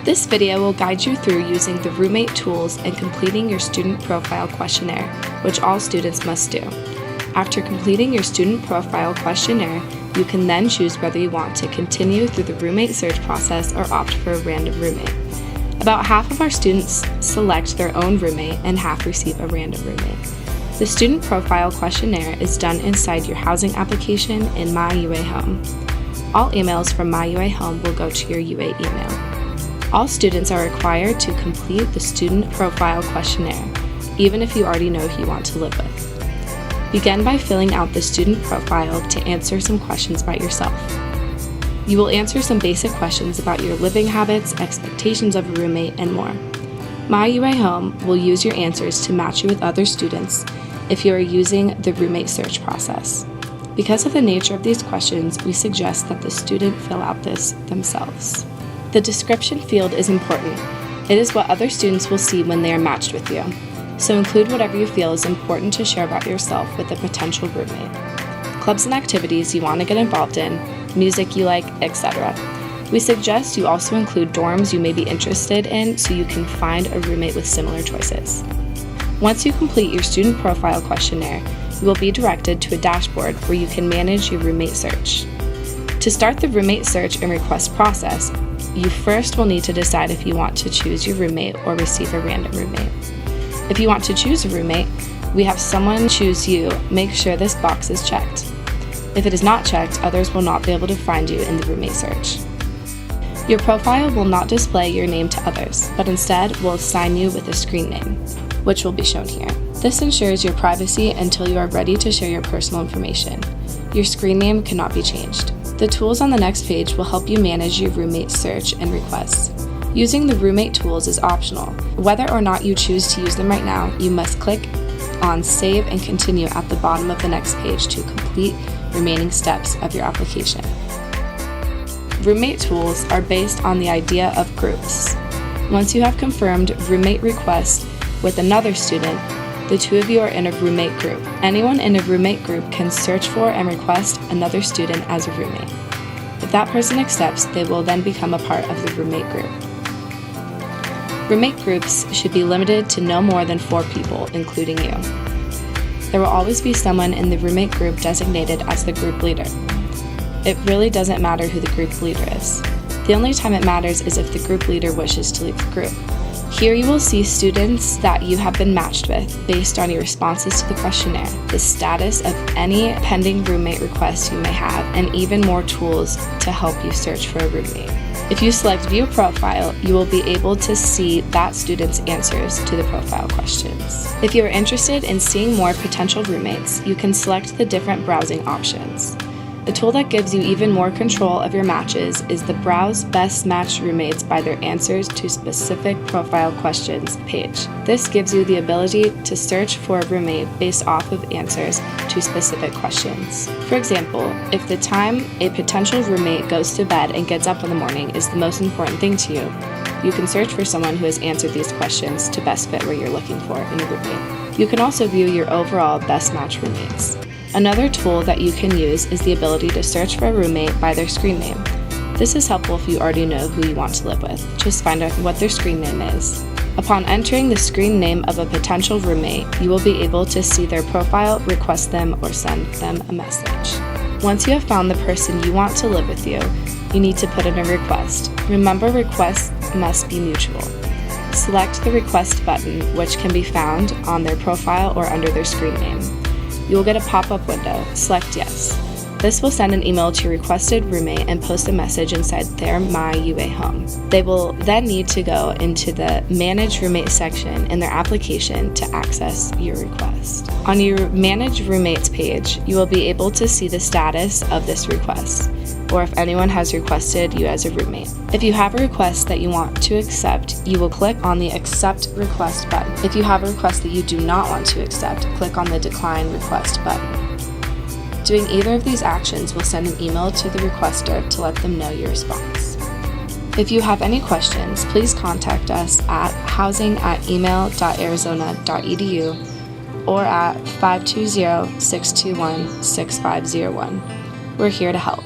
This video will guide you through using the roommate tools and completing your student profile questionnaire, which all students must do. After completing your student profile questionnaire, you can then choose whether you want to continue through the roommate search process or opt for a random roommate. About half of our students select their own roommate and half receive a random roommate. The student profile questionnaire is done inside your housing application in My UAHome. All emails from My UAHome will go to your UA email. All students are required to complete the student profile questionnaire, even if you already know who you want to live with. Begin by filling out the student profile to answer some questions about yourself. You will answer some basic questions about your living habits, expectations of a roommate, and more. My UAHome will use your answers to match you with other students if you are using the roommate search process. Because of the nature of these questions, we suggest that the student fill out this themselves. The description field is important. It is what other students will see when they are matched with you. So include whatever you feel is important to share about yourself with a potential roommate. Clubs and activities you want to get involved in, music you like, etc. We suggest you also include dorms you may be interested in so you can find a roommate with similar choices. Once you complete your student profile questionnaire, you will be directed to a dashboard where you can manage your roommate search. To start the roommate search and request process, you first will need to decide if you want to choose your roommate or receive a random roommate. If you want to choose a roommate, we have someone choose you. Make sure this box is checked. If it is not checked, others will not be able to find you in the roommate search. Your profile will not display your name to others, but instead will assign you with a screen name, which will be shown here. This ensures your privacy until you are ready to share your personal information. Your screen name cannot be changed. The tools on the next page will help you manage your roommate search and requests. Using the roommate tools is optional. Whether or not you choose to use them right now, you must click on Save and Continue at the bottom of the next page to complete remaining steps of your application. Roommate tools are based on the idea of groups. Once you have confirmed roommate requests with another student, the two of you are in a roommate group. Anyone in a roommate group can search for and request another student as a roommate. If that person accepts, they will then become a part of the roommate group. Roommate groups should be limited to no more than 4 people, including you. There will always be someone in the roommate group designated as the group leader. It really doesn't matter who the group leader is. The only time it matters is if the group leader wishes to leave the group. Here you will see students that you have been matched with based on your responses to the questionnaire, the status of any pending roommate requests you may have, and even more tools to help you search for a roommate. If you select View Profile, you will be able to see that student's answers to the profile questions. If you are interested in seeing more potential roommates, you can select the different browsing options. The tool that gives you even more control of your matches is the Browse Best Matched Roommates by their answers to specific profile questions page. This gives you the ability to search for a roommate based off of answers to specific questions. For example, if the time a potential roommate goes to bed and gets up in the morning is the most important thing to you, you can search for someone who has answered these questions to best fit what you're looking for in a roommate. You can also view your overall best match roommates. Another tool that you can use is the ability to search for a roommate by their screen name. This is helpful if you already know who you want to live with. Just find out what their screen name is. Upon entering the screen name of a potential roommate, you will be able to see their profile, request them, or send them a message. Once you have found the person you want to live with you, you need to put in a request. Remember, requests must be mutual. Select the request button, which can be found on their profile or under their screen name. You will get a pop-up window. Select Yes. This will send an email to your requested roommate and post a message inside their My UAHome. They will then need to go into the Manage Roommate section in their application to access your request. On your Manage Roommates page, you will be able to see the status of this request, or if anyone has requested you as a roommate. If you have a request that you want to accept, you will click on the Accept Request button. If you have a request that you do not want to accept, click on the Decline Request button. Doing either of these actions will send an email to the requester to let them know your response. If you have any questions, please contact us at housing@email.arizona.edu or at 520-621-6501. We're here to help.